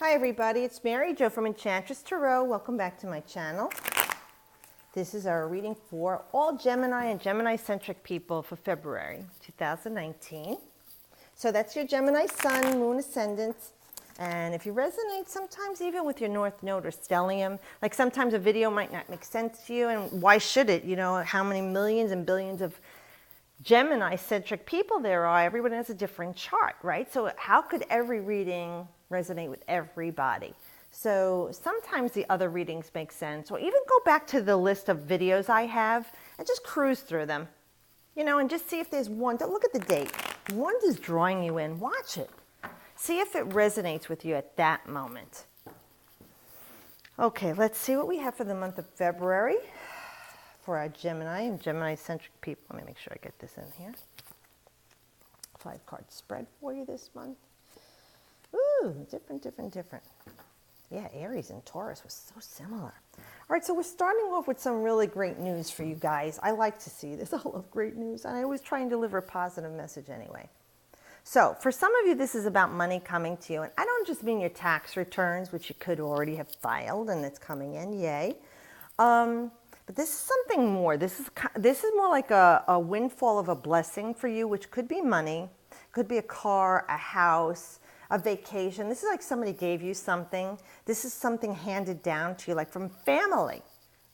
Hi everybody, it's Mary Jo from Enchantress Tarot. Welcome back to my channel. This is our reading for all Gemini and Gemini-centric people for February 2019. So that's your Gemini Sun, Moon, Ascendant. And if you resonate sometimes even with your North Node or stellium, like sometimes a video might not make sense to you, and why should it? You know, how many millions and billions of Gemini-centric people there are, everyone has a different chart, right? So how could every reading resonate with everybody? So sometimes the other readings make sense, or even go back to the list of videos I have and just cruise through them, you know, and just see if there's one. Don't look at the date. One is drawing you in. Watch it. See if it resonates with you at that moment. Okay, let's see what we have for the month of February for our Gemini and Gemini-centric people. Let me make sure I get this in here. 5-card spread for you this month. Ooh, different. Yeah, Aries and Taurus was so similar. All right, so we're starting off with some really great news for you guys. I like to see this. I love great news, and I always try and deliver a positive message anyway. So for some of you, this is about money coming to you. And I don't just mean your tax returns, which you could already have filed, and it's coming in, yay. But this is something more. This is more like a windfall of a blessing for you, which could be money, could be a car, a house, a vacation. This is like somebody gave you something. This is something handed down to you, like from family,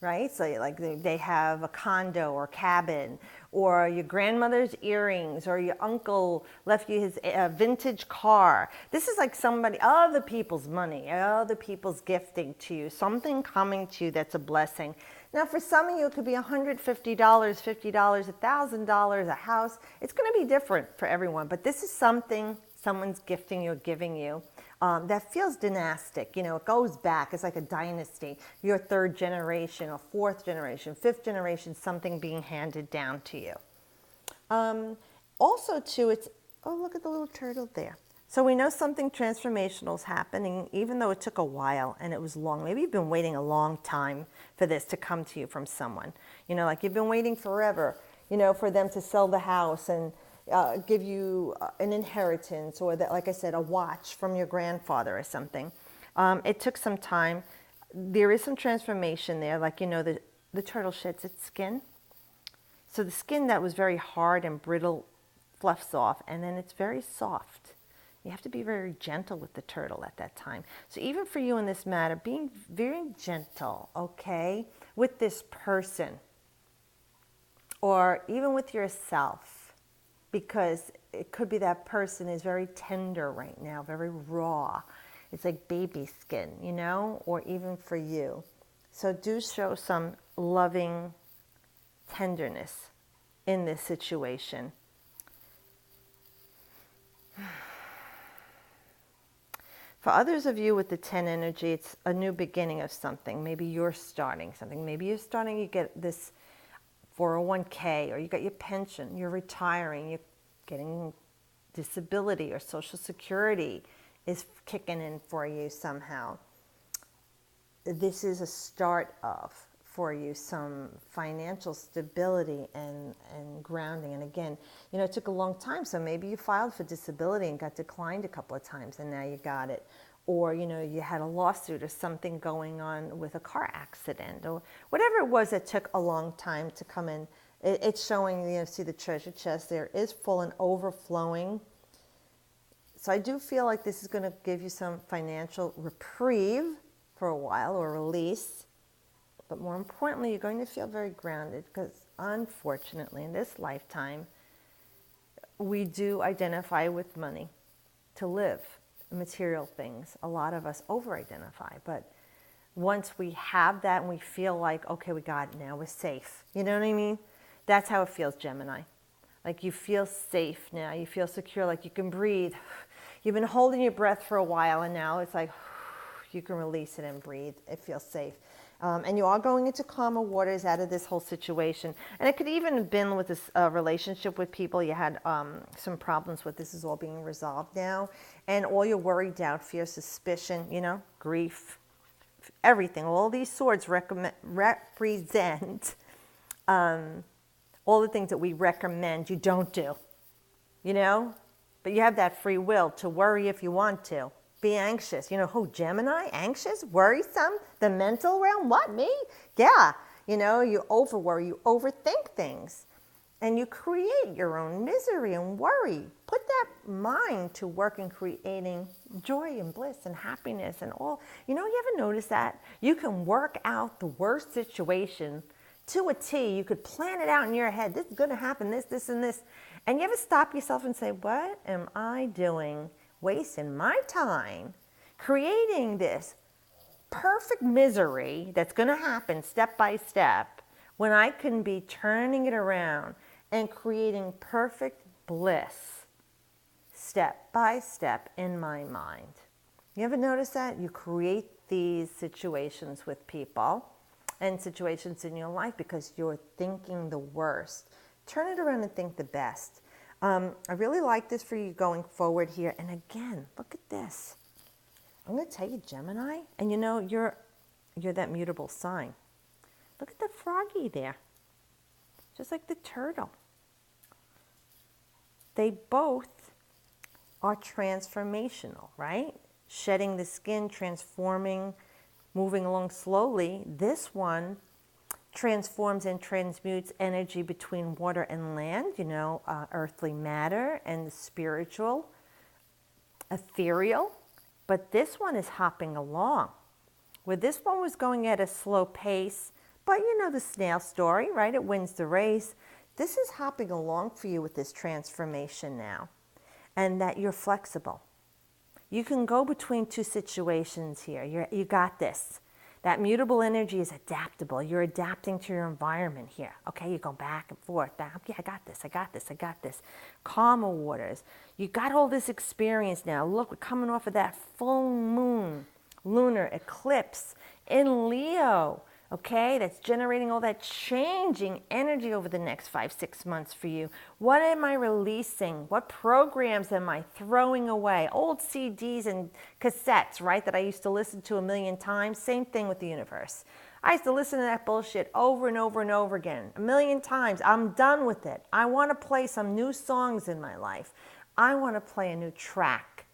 right? So like they have a condo or cabin, or your grandmother's earrings, or your uncle left you his vintage car. This is like somebody, other people's money, other people's gifting to you, something coming to you that's a blessing. Now, for some of you, it could be $150, $50, $1,000, a house. It's going to be different for everyone, but this is something someone's gifting you or giving you that feels dynastic. You know, it goes back. It's like a dynasty. Your third generation or fourth generation, fifth generation, something being handed down to you. Also, too, it's, oh, look at the little turtle there. So we know something transformational is happening, even though it took a while and it was long. Maybe you've been waiting a long time for this to come to you from someone. You know, like you've been waiting forever, you know, for them to sell the house and give you an inheritance, or that, like I said, a watch from your grandfather or something. It took some time. There is some transformation there. Like, you know, the turtle sheds its skin. So the skin that was very hard and brittle fluffs off, and then it's very soft. You have to be very gentle with the turtle at that time. So even for you in this matter, being very gentle, okay, with this person, or even with yourself, because it could be that person is very tender right now, very raw. It's like baby skin, you know, or even for you. So do show some loving tenderness in this situation. For others of you with the 10 energy, it's a new beginning of something. Maybe you're starting something. Maybe you're starting, you get this 401k, or you got your pension, you're retiring, you're getting disability or Social Security is kicking in for you somehow. This is a start of, for you, some financial stability and grounding. And again, you know, it took a long time, so maybe you filed for disability and got declined a couple of times and now you got it. Or, you know, you had a lawsuit or something going on with a car accident, or whatever it was that took a long time to come in. It's showing, you know, see the treasure chest there is full and overflowing. So I do feel like this is going to give you some financial reprieve for a while, or release. But more importantly, you're going to feel very grounded, because unfortunately in this lifetime, we do identify with money to live, material things. A lot of us over-identify, but once we have that and we feel like, okay, we got it now, we're safe. You know what I mean? That's how it feels, Gemini. Like you feel safe now, you feel secure, like you can breathe. You've been holding your breath for a while, and now it's like you can release it and breathe. It feels safe. And you are going into calmer waters out of this whole situation. And it could even have been with this relationship with people you had some problems with. This is all being resolved now. And all your worry, doubt, fear, suspicion, you know, grief, everything. All these swords represent all the things that we recommend you don't do, you know. But you have that free will to worry if you want to. be anxious. You know who? Gemini, anxious, worrisome, the mental realm. What, me? Yeah. You know, you over worry, you overthink things, and you create your own misery and worry. Put that mind to work in creating joy and bliss and happiness and all. You know, you ever notice that? You can work out the worst situation to a T. You could plan it out in your head. This is going to happen, this, and this. And you ever stop yourself and say, what am I doing? Wasting my time creating this perfect misery that's going to happen step by step when I can be turning it around and creating perfect bliss step by step in my mind. You ever notice that? You create these situations with people and situations in your life because you're thinking the worst. Turn it around and think the best. I really like this for you going forward here. And again, look at this. I'm going to tell you, Gemini, and you know, you're that mutable sign. Look at the froggy there, just like the turtle. They both are transformational, right? Shedding the skin, transforming, moving along slowly. This one transforms and transmutes energy between water and land, you know, earthly matter and the spiritual, ethereal. But this one is hopping along. Where this one was going at a slow pace, but you know the snail story, right? It wins the race. This is hopping along for you with this transformation now, and that you're flexible. You can go between two situations here. You got this. That mutable energy is adaptable. You're adapting to your environment here. Okay, you go back and forth. Back. Yeah, I got this, I got this, I got this. Calmer waters. You got all this experience now. Look, we're coming off of that full moon, lunar eclipse in Leo. Okay, that's generating all that changing energy over the next 5-6 months for you. What am I releasing? What programs am I throwing away? Old CDs and cassettes, right, that I used to listen to a million times. Same thing with the universe. I used to listen to that bullshit over and over and over again, a million times. I'm done with it. I want to play some new songs in my life. I want to play a new track.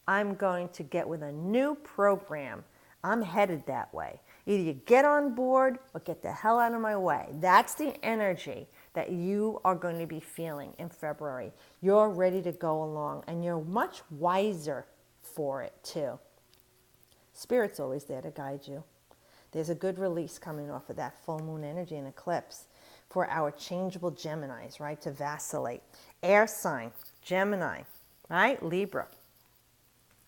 I'm going to get with a new program. I'm headed that way. Either you get on board or get the hell out of my way. That's the energy that you are going to be feeling in February. You're ready to go along, and you're much wiser for it too. Spirit's always there to guide you. There's a good release coming off of that full moon energy and eclipse for our changeable Geminis, right, to vacillate. Air sign, Gemini, right, Libra,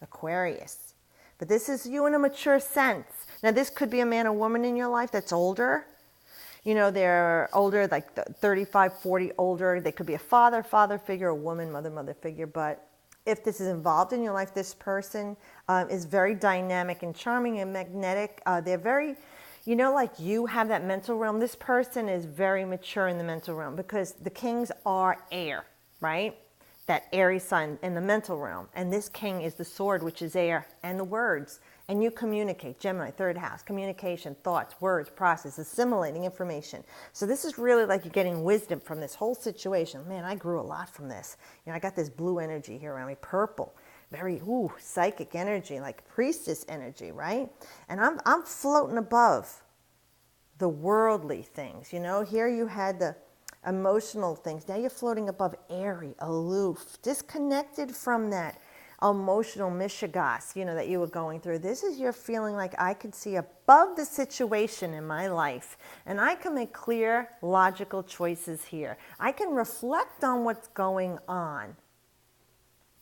Aquarius. But this is you in a mature sense. Now, this could be a man or woman in your life that's older. You know, they're older, like 35, 40 older. They could be a father figure, a woman, mother figure. But if this is involved in your life, this person is very dynamic and charming and magnetic. They're very, you know, like you have that mental realm. This person is very mature in the mental realm because the kings are air, right? That airy sign in the mental realm. And this king is the sword, which is air, and the words. And you communicate, Gemini, third house, communication, thoughts, words, process, assimilating information. So this is really like you're getting wisdom from this whole situation. Man, I grew a lot from this. You know, I got this blue energy here around me, purple, very psychic energy, like priestess energy, right? And I'm floating above the worldly things. You know, here you had the emotional things. Now you're floating above airy, aloof, disconnected from that emotional mishigas, you know, that you were going through. This is your feeling like I can see above the situation in my life, and I can make clear, logical choices here. I can reflect on what's going on,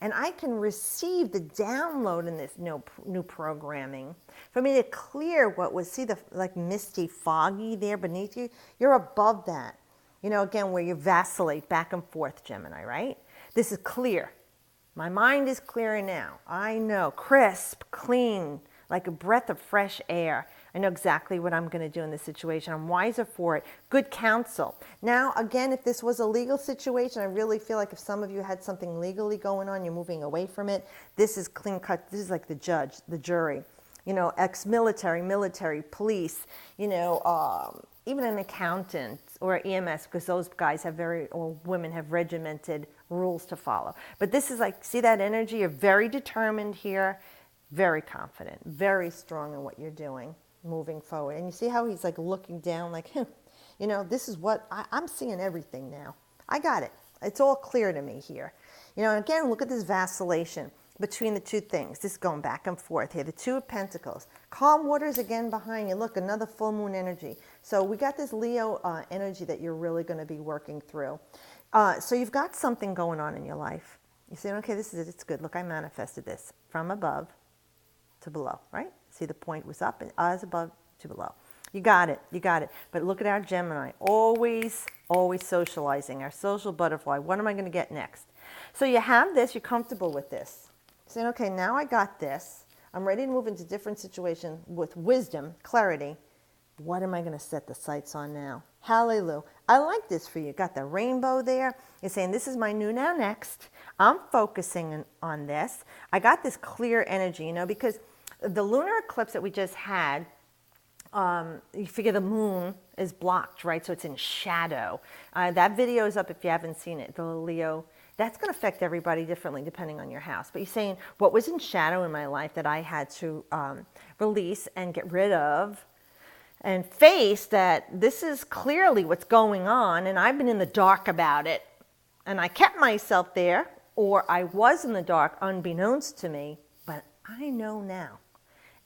and I can receive the download in this new programming for me to clear what was, see the like misty, foggy there beneath you? You're above that. You know, again, where you vacillate back and forth, Gemini, right? This is clear. My mind is clearer now. I know, crisp, clean, like a breath of fresh air. I know exactly what I'm going to do in this situation. I'm wiser for it. Good counsel. Now, again, if this was a legal situation, I really feel like if some of you had something legally going on, you're moving away from it. This is clean cut. This is like the judge, the jury. You know, ex-military, military, police, you know, even an accountant or EMS, because those guys have or women have regimented rules to follow. But this is like, see that energy? You're very determined here. very confident, very strong in what you're doing, moving forward. And you see how he's like looking down like, you know, this is what I'm seeing everything now. I got it. It's all clear to me here. You know, and again, look at this vacillation between the two things. This going back and forth here. The Two of Pentacles. Calm waters again behind you. Look, another full moon energy. So we got this Leo energy that you're really going to be working through. So you've got something going on in your life. You say, okay, this is it. It's good. Look, I manifested this from above to below, right? See, the point was up and as above to below. You got it. You got it. But look at our Gemini. Always, always socializing. Our social butterfly. What am I going to get next? So you have this. You're comfortable with this. Saying, okay, now I got this. I'm ready to move into different situation with wisdom, clarity. What am I going to set the sights on now? Hallelujah. I like this for you. Got the rainbow there. You're saying, this is my new now next. I'm focusing on this. I got this clear energy, you know, because the lunar eclipse that we just had, you figure the moon is blocked, right? So it's in shadow. That video is up if you haven't seen it, the Leo. That's going to affect everybody differently depending on your house. But you're saying, what was in shadow in my life that I had to release and get rid of and face that this is clearly what's going on, and I've been in the dark about it, and I kept myself there, or I was in the dark unbeknownst to me, but I know now.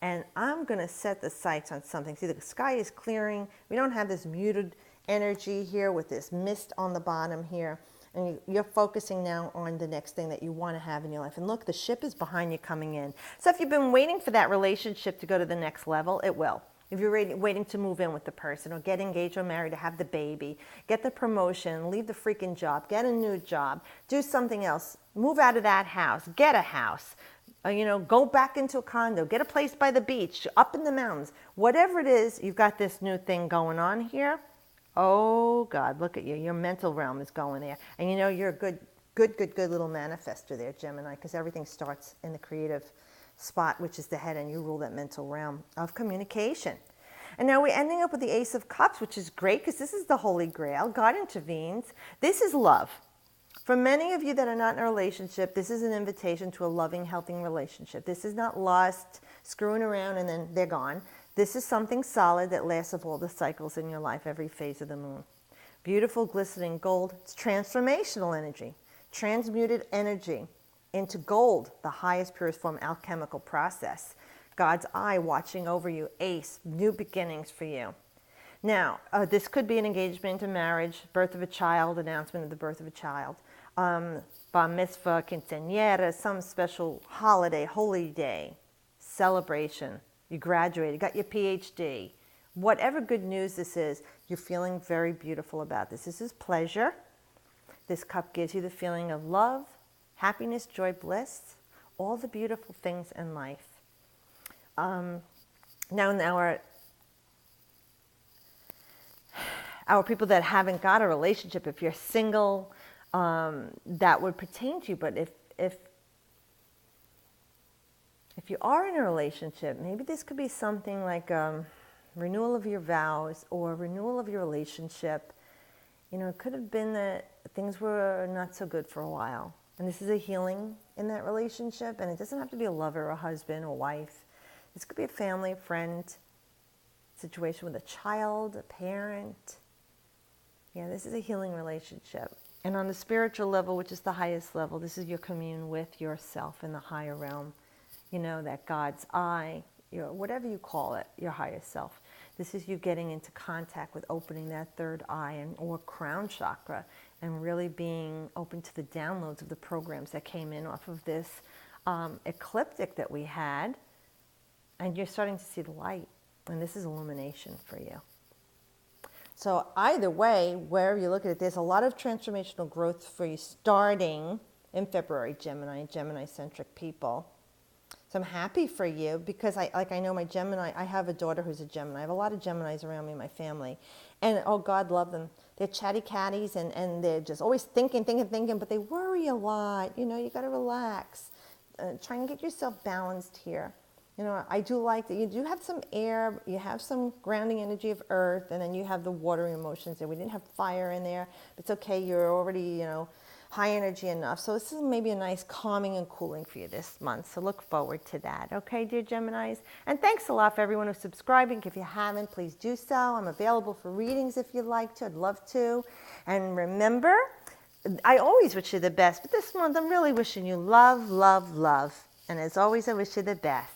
And I'm going to set the sights on something. See, the sky is clearing. We don't have this muted energy here with this mist on the bottom here. And you're focusing now on the next thing that you want to have in your life. And look, the ship is behind you coming in. So if you've been waiting for that relationship to go to the next level, it will. If you're waiting to move in with the person or get engaged or married or have the baby, get the promotion, leave the freaking job, get a new job, do something else, move out of that house, get a house, you know, go back into a condo, get a place by the beach, up in the mountains, whatever it is, you've got this new thing going on here. Oh God, look at you. Your mental realm is going there. And you know, you're a good little manifester there, Gemini, because everything starts in the creative spot, which is the head, and you rule that mental realm of communication. And now we're ending up with the Ace of Cups, which is great because this is the Holy Grail. God intervenes. This is love. For many of you that are not in a relationship, this is an invitation to a loving, healthy relationship. This is not lust, screwing around, and then they're gone. This is something solid that lasts of all the cycles in your life, every phase of the moon. Beautiful, glistening gold. It's transformational energy, transmuted energy into gold, the highest, purest form alchemical process. God's eye watching over you, ace, new beginnings for you. Now, this could be an engagement, a marriage, birth of a child, announcement of the birth of a child, bar mitzvah, quinceañera, some special holiday, holy day, celebration. You graduated, got your PhD. Whatever good news this is, you're feeling very beautiful about this. This is pleasure. This cup gives you the feeling of love, happiness, joy, bliss, all the beautiful things in life. Now our people that haven't got a relationship, if you're single, that would pertain to you. But if you are in a relationship, maybe this could be something like renewal of your vows or renewal of your relationship. You know, it could have been that things were not so good for a while. And this is a healing in that relationship. And it doesn't have to be a lover, a husband, or wife. This could be a family, a friend, situation with a child, a parent. Yeah, this is a healing relationship. And on the spiritual level, which is the highest level, this is your communion with yourself in the higher realm. You know, that God's eye, your, whatever you call it, your highest self. This is you getting into contact with opening that third eye or crown chakra and really being open to the downloads of the programs that came in off of this ecliptic that we had. And you're starting to see the light. And this is illumination for you. So either way, wherever you look at it, there's a lot of transformational growth for you starting in February, Gemini and Gemini-centric people. So I'm happy for you because I know my Gemini, I have a daughter who's a Gemini. I have a lot of Geminis around me in my family. And oh, God love them. They're chatty catties and they're just always thinking, but they worry a lot. You know, you got to relax. Try and get yourself balanced here. You know, I do like that you do have some air, you have some grounding energy of earth, and then you have the watery emotions there. We didn't have fire in there. It's okay, you're already, you know, high energy enough. So this is maybe a nice calming and cooling for you this month. So look forward to that. Okay, dear Geminis? And thanks a lot for everyone who's subscribing. If you haven't, please do so. I'm available for readings if you'd like to. I'd love to. And remember, I always wish you the best, but this month I'm really wishing you love, love, love. And as always, I wish you the best.